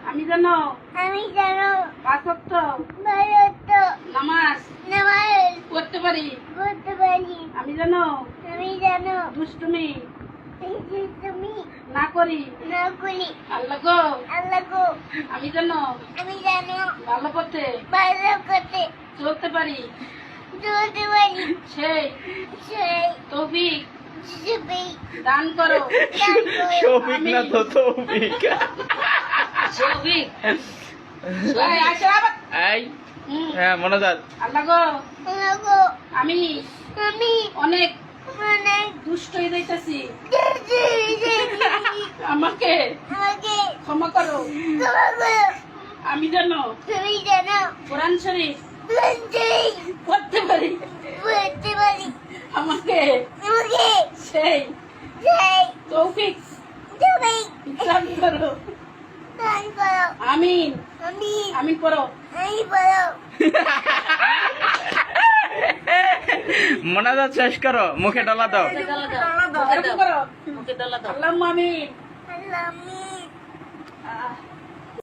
আমি জানো আমি জানো 5 ওয়াক্ত ভারত নামাজ নামাজ পড়তে পারি। পড়তে পারি। আমি জানো আমি জানো দুষ্টুমি তুমি না করি। না করি। আল্লাহ গো আল্লাহ গো আমি জানো আমি জানো ভালো পথে ভালো করতে চলতে পারি। চলতে পারি। সেই সেই তৌফিক সবই দান করো। দান করো। শফিক না তো তৌফিক। তৌফিক এই আসো আবার। এই হুম, হ্যাঁ মনোজাত আল্লাহ গো আল্লাহ গো আমি আমি অনেক অনেক দুষ্ট হয়ে যাইতাছি। আমাকে আমাকে ক্ষমা করো। ক্ষমা করো। আমি জানো তুমি জানো কোরআন শরীফ লঞ্চই পড়তে পারি। পড়তে পারি। আমাকে আমাকে সেই সেই তৌফিক তুমি দান করো। দান করো। আমিন আমি আমিন করো। আমি বলো মনোজাত শেষ করো, মুখে ডলা দাও। এরকম করো। আল্লাহুম্মা আমিন। আল্লাহ আমি আহ